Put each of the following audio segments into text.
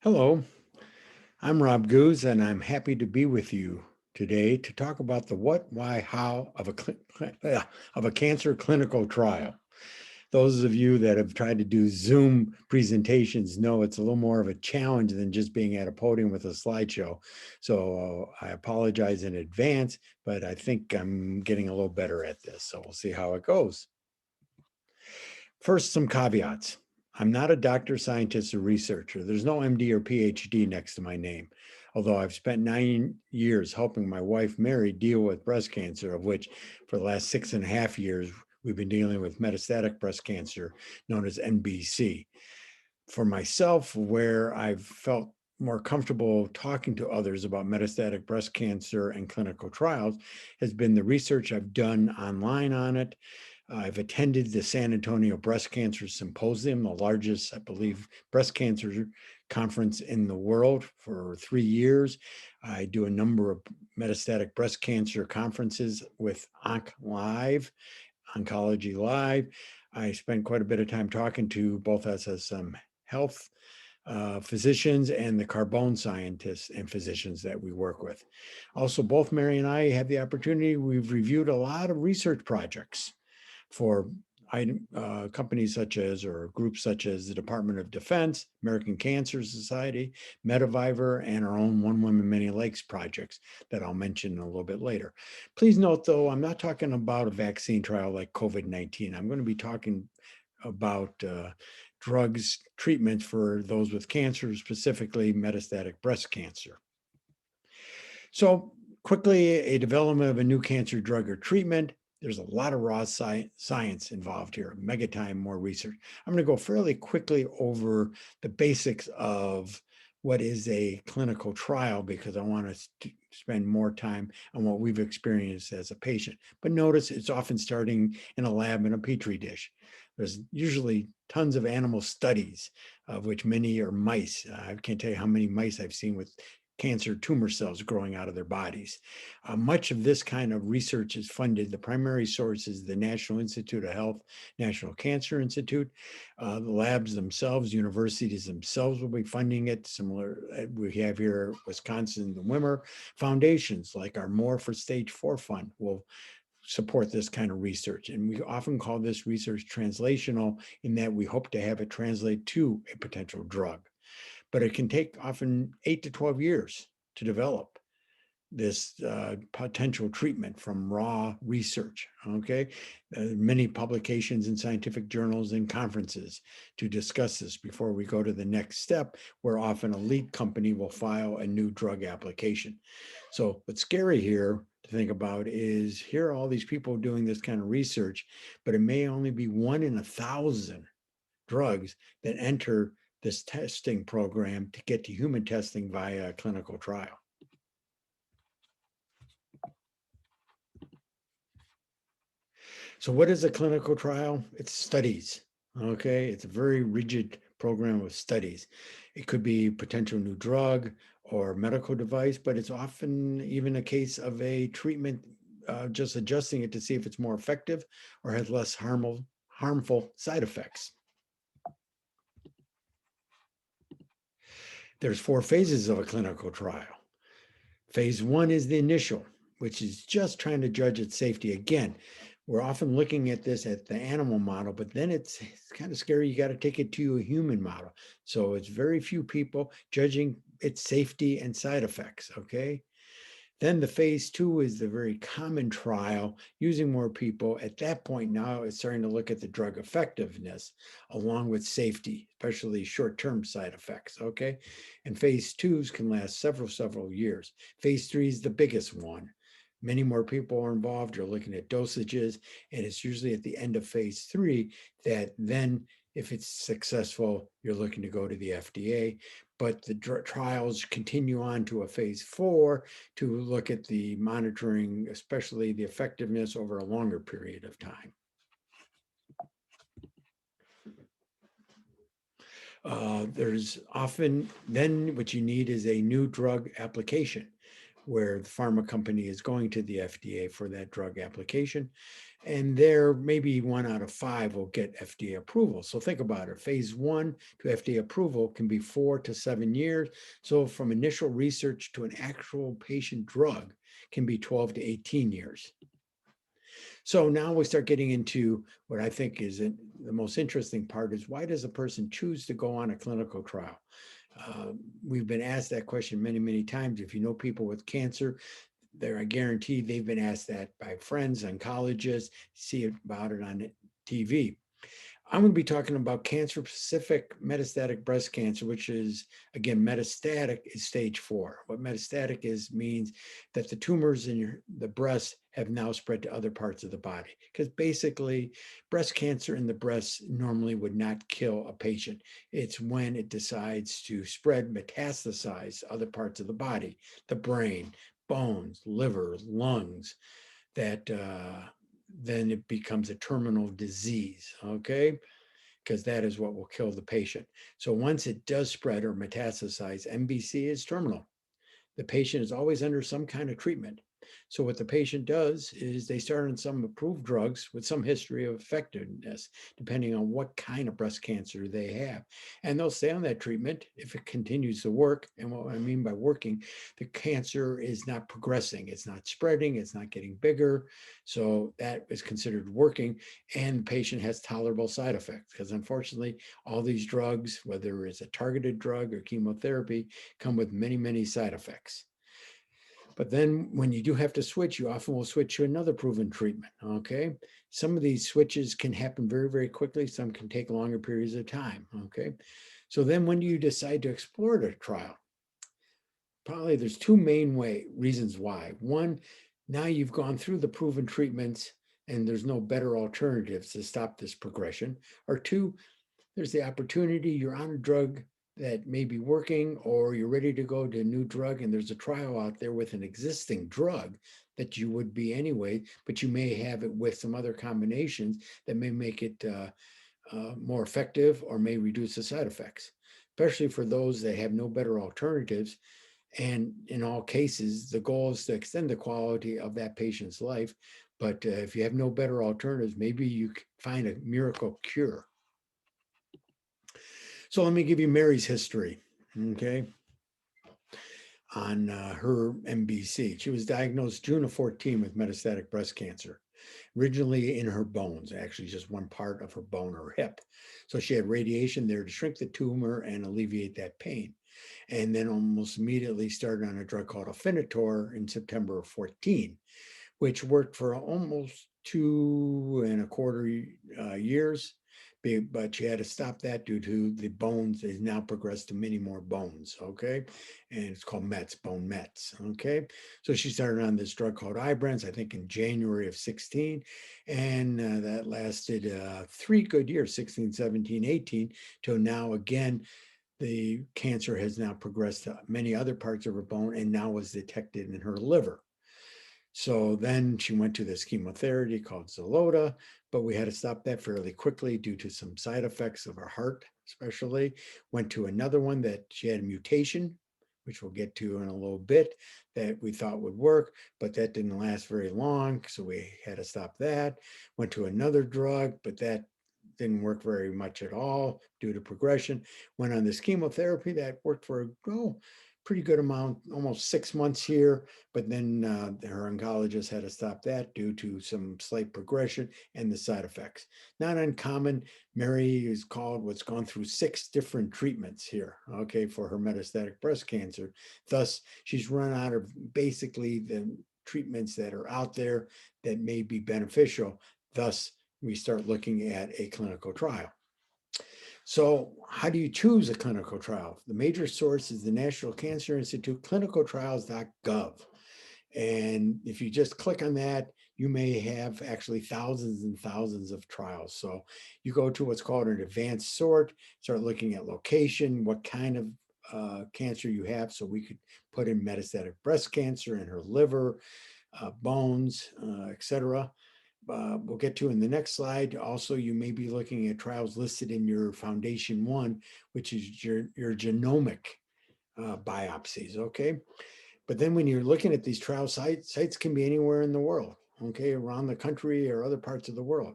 Hello, I'm Rob Goose, and I'm happy to be with you today to talk about the what, why, how of a cancer clinical trial. Those of you that have tried to do Zoom presentations know it's a little more of a challenge than just being at a podium with a slideshow. So I apologize in advance, but I think I'm getting a little better at this. So we'll see how it goes. First, some caveats. I'm not a doctor, scientist, or researcher. There's no MD or PhD next to my name, although I've spent 9 years helping my wife, Mary, deal with breast cancer, of which for the last 6.5 years, we've been dealing with metastatic breast cancer, known as NBC. For myself, where I've felt more comfortable talking to others about metastatic breast cancer and clinical trials has been the research I've done online on it. I've attended the San Antonio Breast Cancer Symposium, the largest, I believe, breast cancer conference in the world for 3 years. I do a number of metastatic breast cancer conferences with OncLive, Oncology Live. I spent quite a bit of time talking to both SSM Health physicians and the Carbone scientists and physicians that we work with. Also, both Mary and I have the opportunity, we've reviewed a lot of research projects for companies such as, or groups such as the Department of Defense, American Cancer Society, Mediviver, and our own One Woman, Many Lakes projects that I'll mention a little bit later. Please note, though, I'm not talking about a vaccine trial like COVID-19. I'm going to be talking about drugs, treatments for those with cancer, specifically metastatic breast cancer. So quickly, a development of a new cancer drug or treatment. There's a lot of raw science involved here, mega time, more research. I'm going to go fairly quickly over the basics of what is a clinical trial because I want to spend more time on what we've experienced as a patient. But notice it's often starting in a lab in a petri dish. There's usually tons of animal studies, of which many are mice. I can't tell you how many mice I've seen with cancer tumor cells growing out of their bodies. Much of this kind of research is funded. The primary source is the National Institute of Health, National Cancer Institute. The labs themselves, universities themselves will be funding it. Similar, we have here Wisconsin, the Wimmer. Foundations like our More for Stage 4 Fund will support this kind of research. And we often call this research translational in that we hope to have it translate to a potential drug. But it can take often 8 to 12 years to develop this potential treatment from raw research. Okay, many publications in scientific journals and conferences to discuss this before we go to the next step, where often a lead company will file a new drug application. So what's scary here to think about is here are all these people doing this kind of research, but it may only be 1 in 1,000 drugs that enter this testing program to get to human testing via a clinical trial. So what is a clinical trial? It's studies, okay? It's a very rigid program of studies. It could be potential new drug or medical device, but it's often even a case of a treatment, just adjusting it to see if it's more effective or has less harmful side effects. There's 4 phases of a clinical trial. Phase 1 is the initial, which is just trying to judge its safety. Again, we're often looking at this at the animal model, but then it's kind of scary. You got to take it to a human model. So it's very few people judging its safety and side effects, okay? Then the phase 2 is the very common trial using more people. At that point, now it's starting to look at the drug effectiveness along with safety, especially short-term side effects. Okay. And phase 2s can last several years. Phase 3 is the biggest one. Many more people are involved. You're looking at dosages, and it's usually at the end of phase 3 that then, if it's successful, you're looking to go to the FDA. But the trials continue on to a phase 4 to look at the monitoring, especially the effectiveness over a longer period of time. There's often then what you need is a new drug application, where the pharma company is going to the FDA for that drug application. And there, maybe 1 out of 5 will get FDA approval. So think about it. Phase 1 to FDA approval can be 4 to 7 years. So from initial research to an actual patient drug can be 12 to 18 years. So now we start getting into what I think is the most interesting part is, why does a person choose to go on a clinical trial? We've been asked that question many, many times. If you know people with cancer, I guarantee they've been asked that by friends, oncologists, see about it on TV. I'm going to be talking about cancer-specific metastatic breast cancer, which is, again, metastatic is stage 4. What metastatic is means that the tumors in the breast have now spread to other parts of the body. Because basically, breast cancer in the breast normally would not kill a patient. It's when it decides to spread, metastasize other parts of the body, the brain, bones, liver, lungs, that then it becomes a terminal disease, okay? Because that is what will kill the patient. So once it does spread or metastasize, MBC is terminal. The patient is always under some kind of treatment. So what the patient does is they start on some approved drugs with some history of effectiveness, depending on what kind of breast cancer they have. And they'll stay on that treatment if it continues to work. And what I mean by working, the cancer is not progressing, it's not spreading, it's not getting bigger. So that is considered working. And the patient has tolerable side effects, because unfortunately, all these drugs, whether it's a targeted drug or chemotherapy, come with many, many side effects. But then when you do have to switch, you often will switch to another proven treatment, okay? Some of these switches can happen very, very quickly. Some can take longer periods of time, okay? So then when do you decide to explore the trial? Probably there's 2 main reasons why. One, now you've gone through the proven treatments and there's no better alternatives to stop this progression. Or 2, there's the opportunity, you're on a drug that may be working, or you're ready to go to a new drug and there's a trial out there with an existing drug that you would be anyway, but you may have it with some other combinations that may make it more effective or may reduce the side effects, especially for those that have no better alternatives. And in all cases, the goal is to extend the quality of that patient's life. But if you have no better alternatives, maybe you can find a miracle cure. So let me give you Mary's history, okay, on her MBC. She was diagnosed June of 14 with metastatic breast cancer, originally in her bones, actually just one part of her bone, her hip. So she had radiation there to shrink the tumor and alleviate that pain. And then almost immediately started on a drug called Afinitor in September of 14, which worked for almost 2.25 years. But she had to stop that due to the bones. They've now progressed to many more bones, okay? And it's called METs, bone METs, okay? So she started on this drug called Ibrance, I think in January of 16, and that lasted 3 good years, 16, 17, 18, till now again, the cancer has now progressed to many other parts of her bone and now was detected in her liver. So then she went to this chemotherapy called Xeloda, but we had to stop that fairly quickly due to some side effects of her heart, especially. Went to another one that she had a mutation, which we'll get to in a little bit, that we thought would work, but that didn't last very long, so we had to stop that. Went to another drug, but that didn't work very much at all due to progression. Went on this chemotherapy that worked for pretty good amount, almost 6 months here, but then her oncologist had to stop that due to some slight progression and the side effects. Not uncommon. Mary is called what's gone through 6 different treatments here, okay, for her metastatic breast cancer. Thus, she's run out of basically the treatments that are out there that may be beneficial. Thus, we start looking at a clinical trial. So how do you choose a clinical trial? The major source is the National Cancer Institute, clinicaltrials.gov. And if you just click on that, you may have actually thousands and thousands of trials. So you go to what's called an advanced sort, start looking at location, what kind of cancer you have. So we could put in metastatic breast cancer in her liver, bones, etc. We'll get to in the next slide. Also, you may be looking at trials listed in your Foundation 1, which is your genomic biopsies, okay? But then when you're looking at these trial sites can be anywhere in the world, okay, around the country or other parts of the world.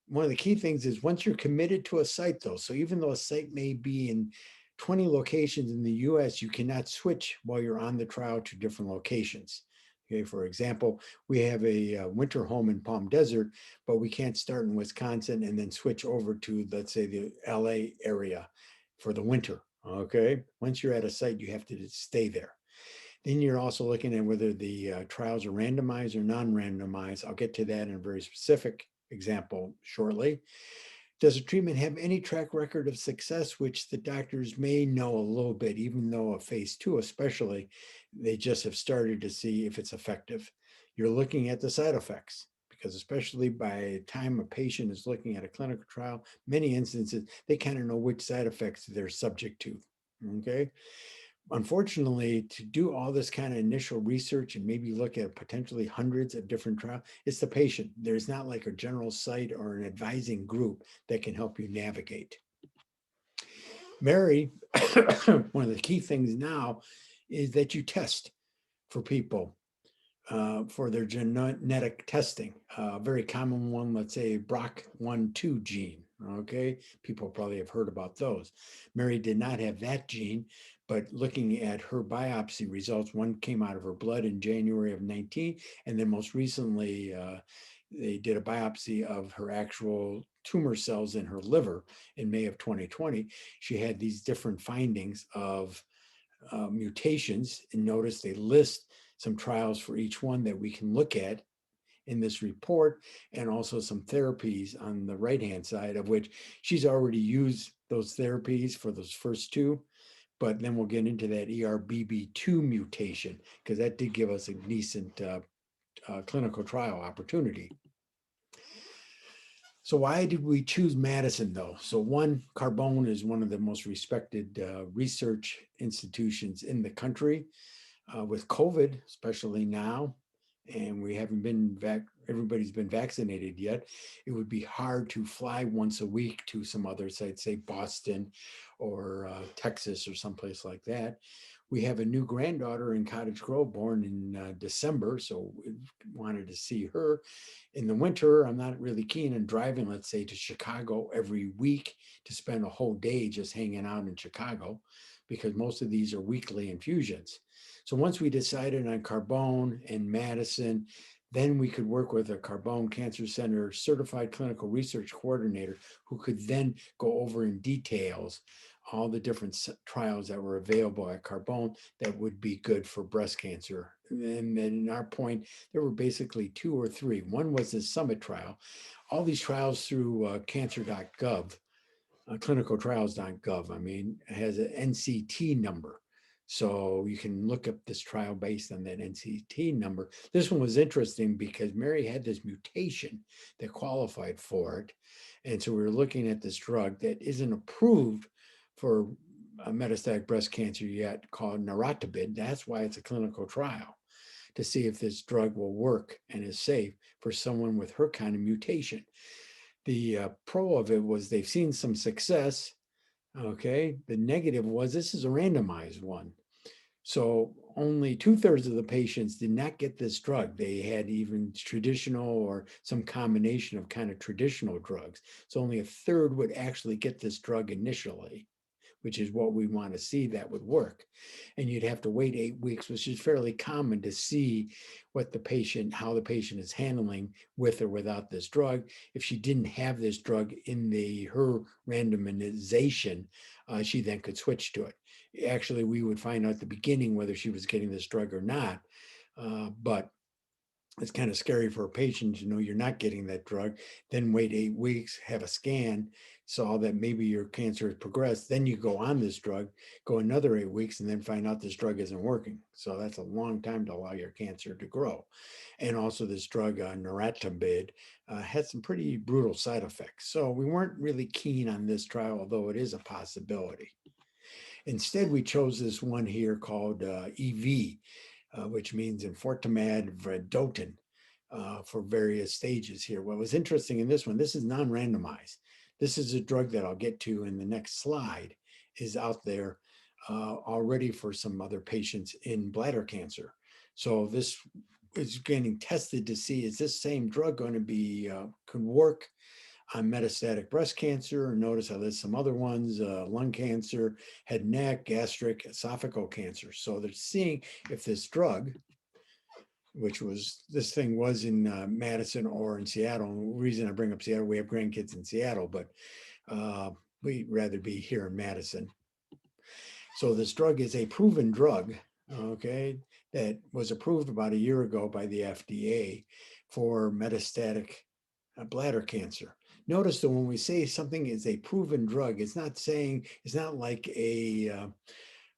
One of the key things is once you're committed to a site though, so even though a site may be in 20 locations in the US, you cannot switch while you're on the trial to different locations. Okay, for example, we have a winter home in Palm Desert, but we can't start in Wisconsin and then switch over to, let's say, the LA area for the winter. Okay, once you're at a site, you have to stay there. Then you're also looking at whether the trials are randomized or non-randomized. I'll get to that in a very specific example shortly. Does a treatment have any track record of success, which the doctors may know a little bit, even though a phase 2 especially, they just have started to see if it's effective. You're looking at the side effects, because especially by the time a patient is looking at a clinical trial, many instances, they kind of know which side effects they're subject to, okay? Unfortunately, to do all this kind of initial research and maybe look at potentially hundreds of different trials, it's the patient. There's not like a general site or an advising group that can help you navigate. Mary, one of the key things now is that you test for people for their genetic testing. A very common one, let's say BRCA1/2 gene. Okay, people probably have heard about those. Mary did not have that gene, but looking at her biopsy results, one came out of her blood in January of 19, and then most recently, they did a biopsy of her actual tumor cells in her liver in May of 2020. She had these different findings of mutations, and notice they list some trials for each one that we can look at in this report, and also some therapies on the right-hand side, of which she's already used those therapies for those first two, but then we'll get into that ERBB2 mutation, because that did give us a decent clinical trial opportunity. So why did we choose Madison though? So one, Carbone is one of the most respected research institutions in the country. With COVID, especially now, and we haven't been everybody's been vaccinated yet, it would be hard to fly once a week to some other site, say Boston or Texas or someplace like that. We have a new granddaughter in Cottage Grove born in December, so we wanted to see her. In the winter, I'm not really keen on driving, let's say, to Chicago every week to spend a whole day just hanging out in Chicago, because most of these are weekly infusions. So once we decided on Carbone and Madison, then we could work with a Carbone Cancer Center certified clinical research coordinator who could then go over in details all the different trials that were available at Carbone that would be good for breast cancer. And then in our point, there were basically two or three. One was the Summit trial. All these trials through cancer.gov, clinicaltrials.gov, I mean, has an NCT number. So you can look up this trial based on that NCT number. This one was interesting because Mary had this mutation that qualified for it. And so we were looking at this drug that isn't approved for metastatic breast cancer yet, called niraparib. That's why it's a clinical trial, to see if this drug will work and is safe for someone with her kind of mutation. The pro of it was they've seen some success. Okay. The negative was this is a randomized one. So only 2/3 of the patients did not get this drug. They had even traditional or some combination of kind of traditional drugs. So only a third would actually get this drug initially, which is what we want to see that would work. And you'd have to wait 8 weeks, which is fairly common, to see what the patient, how the patient is handling with or without this drug. If she didn't have this drug in her randomization, she then could switch to it. Actually, we would find out at the beginning whether she was getting this drug or not, but it's kind of scary for a patient to know you're not getting that drug, then wait 8 weeks, have a scan, saw that maybe your cancer has progressed, then you go on this drug, go another 8 weeks, and then find out this drug isn't working. So that's a long time to allow your cancer to grow. And also this drug, niraparib, had some pretty brutal side effects. So we weren't really keen on this trial, although it is a possibility. Instead, we chose this one here called EV, which means enfortumab vedotin, for various stages here. What was interesting in this one, this is non-randomized. This is a drug that I'll get to in the next slide, is out there already for some other patients in bladder cancer. So this is getting tested to see, is this same drug going to be, could work on metastatic breast cancer? Notice I list some other ones, lung cancer, head and neck, gastric, esophageal cancer. So they're seeing if this drug, which was, this thing was in Madison or in Seattle. And the reason I bring up Seattle, we have grandkids in Seattle, but we'd rather be here in Madison. So this drug is a proven drug, okay, that was approved about a year ago by the FDA for metastatic bladder cancer. Notice that when we say something is a proven drug, it's not saying, it's not like a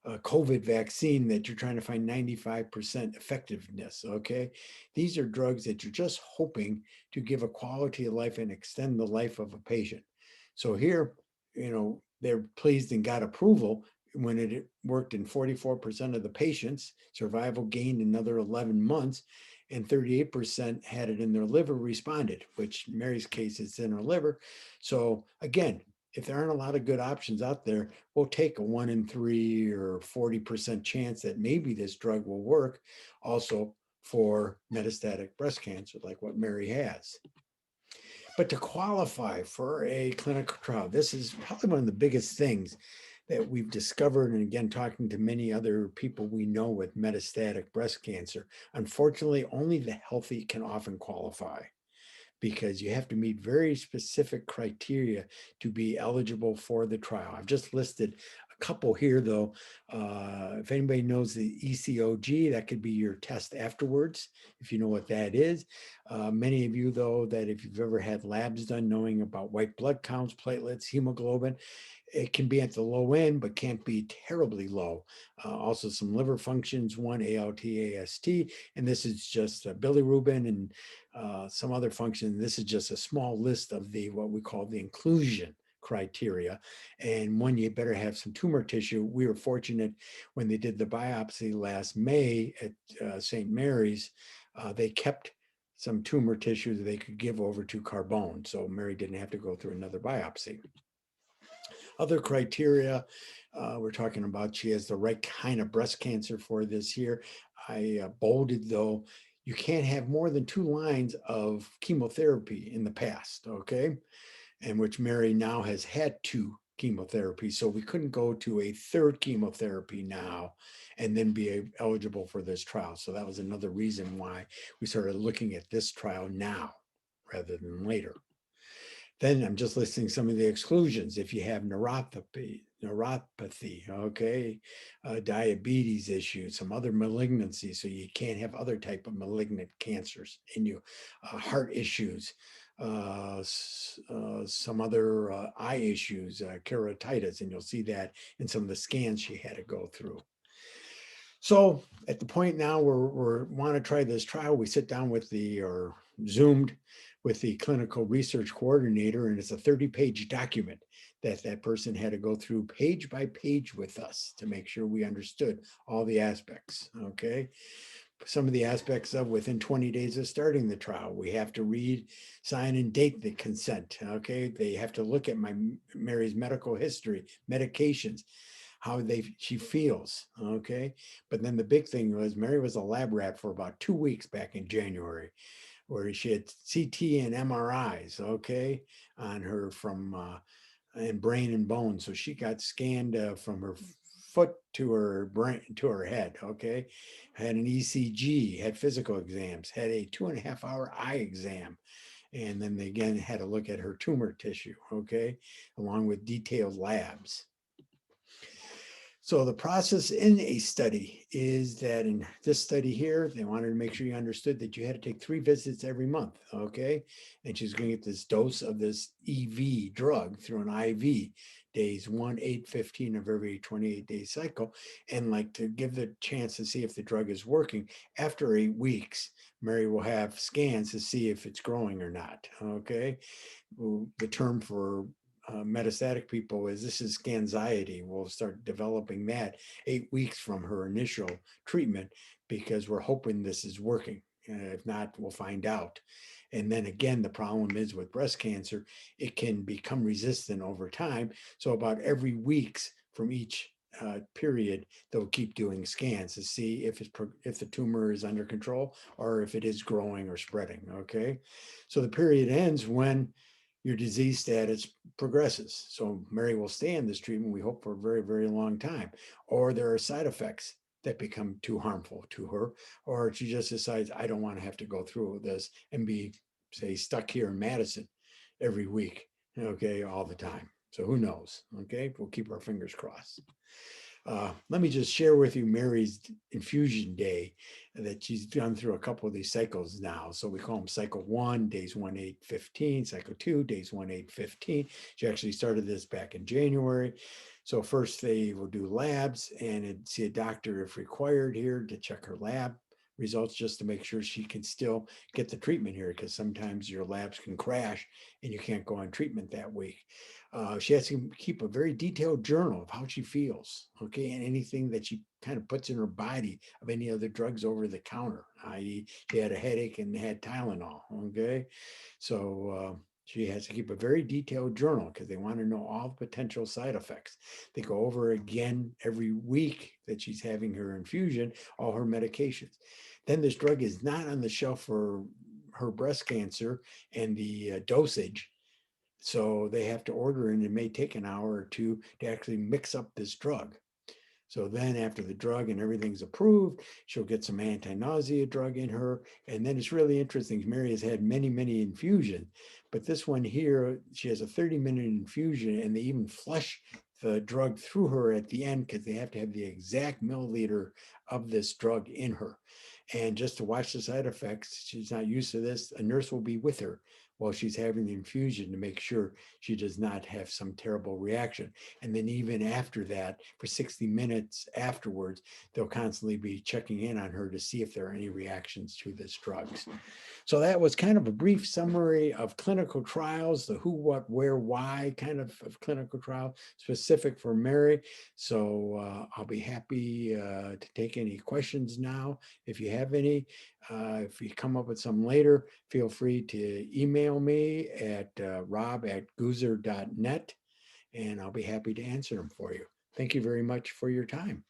COVID vaccine that you're trying to find 95% effectiveness, okay? These are drugs that you're just hoping to give a quality of life and extend the life of a patient. So here, they're pleased and got approval when it worked in 44% of the patients. Survival gained another 11 months, and 38% had it in their liver, responded, which in Mary's case, it's in her liver. So again, if there aren't a lot of good options out there, we'll take a 1 in 3 or 40% chance that maybe this drug will work also for metastatic breast cancer, like what Mary has. But to qualify for a clinical trial, this is probably one of the biggest things that we've discovered. And again, talking to many other people we know with metastatic breast cancer, unfortunately, only the healthy can often qualify, because you have to meet very specific criteria to be eligible for the trial. I've just listed a couple here, though. If anybody knows the ECOG, that could be your test afterwards, if you know what that is. Many of you, though, that if you've ever had labs done, knowing about white blood counts, platelets, hemoglobin, it can be at the low end, but can't be terribly low. Also some liver functions, one ALT, AST, and this is just bilirubin and some other function. This is just a small list of the, what we call the inclusion criteria. And one, you better have some tumor tissue. We were fortunate when they did the biopsy last May at St. Mary's, they kept some tumor tissue that they could give over to Carbone. So Mary didn't have to go through another biopsy. Other criteria, we're talking about she has the right kind of breast cancer for this here. I bolded, though, you can't have more than 2 lines of chemotherapy in the past, okay? And which Mary now has had 2 chemotherapy. So we couldn't go to a 3rd chemotherapy now and then be eligible for this trial. So that was another reason why we started looking at this trial now rather than later. Then I'm just listing some of the exclusions. If you have neuropathy, okay, diabetes issues, some other malignancies, so you can't have other type of malignant cancers in you, heart issues, some other eye issues, keratitis, and you'll see that in some of the scans she had to go through. So at the point now where we want to try this trial, we sit down with or Zoomed with the clinical research coordinator, and it's a 30-page document that that person had to go through page by page with us to make sure we understood all the aspects, okay? Some of the aspects of within 20 days of starting the trial, we have to read, sign, and date the consent, okay? They have to look at Mary's medical history, medications, how she feels, okay? But then the big thing was Mary was a lab rat for about 2 weeks back in January, where she had CT and MRIs, okay, on her from and brain and bone. So she got scanned from her foot to her brain to her head, okay, had an ECG, had physical exams, had a 2.5-hour eye exam, and then they again had to look at her tumor tissue, okay, along with detailed labs. So the process in a study is that in this study here, they wanted to make sure you understood that you had to take 3 visits every month, okay? And she's going to get this dose of this EV drug through an IV, days 1, 8, 15 of every 28-day cycle, and like to give the chance to see if the drug is working. After 8 weeks, Mary will have scans to see if it's growing or not, okay? The term for metastatic people is this is scanxiety. We'll start developing that 8 weeks from her initial treatment because we're hoping this is working. If not, we'll find out. And then again, the problem is with breast cancer, it can become resistant over time. So about every weeks from each period, they'll keep doing scans to see if the tumor is under control or if it is growing or spreading. Okay, so the period ends when your disease status progresses. So Mary will stay in this treatment, we hope, for a very, very long time. Or there are side effects that become too harmful to her, or she just decides, I don't want to have to go through this and be, say, stuck here in Madison every week, okay, all the time. So who knows? Okay, we'll keep our fingers crossed. Let me just share with you Mary's infusion day that she's gone through a couple of these cycles now. So we call them cycle 1, days 1, 8, 15, cycle 2, days 1, 8, 15. She actually started this back in January. So first they will do labs and see a doctor if required here to check her lab results just to make sure she can still get the treatment here, because sometimes your labs can crash and you can't go on treatment that week. She has to keep a very detailed journal of how she feels, okay, and anything that she kind of puts in her body of any other drugs over the counter, i.e., she had a headache and had Tylenol, okay. So she has to keep a very detailed journal because they want to know all the potential side effects. They go over again every week that she's having her infusion, all her medications. Then this drug is not on the shelf for her breast cancer and the dosage. So they have to order, and it may take an hour or two to actually mix up this drug. So then after the drug and everything's approved, she'll get some anti-nausea drug in her. And then it's really interesting. Mary has had many, many infusions, but this one here, she has a 30-minute infusion, and they even flush the drug through her at the end because they have to have the exact milliliter of this drug in her. And just to watch the side effects, she's not used to this. A nurse will be with her while she's having the infusion to make sure she does not have some terrible reaction. And then even after that, for 60 minutes afterwards, they'll constantly be checking in on her to see if there are any reactions to this drugs. So that was kind of a brief summary of clinical trials, the who, what, where, why kind of clinical trial specific for Mary. So I'll be happy to take any questions now if you have any. If you come up with some later, feel free to email me at rob@goozer.net, and I'll be happy to answer them for you. Thank you very much for your time.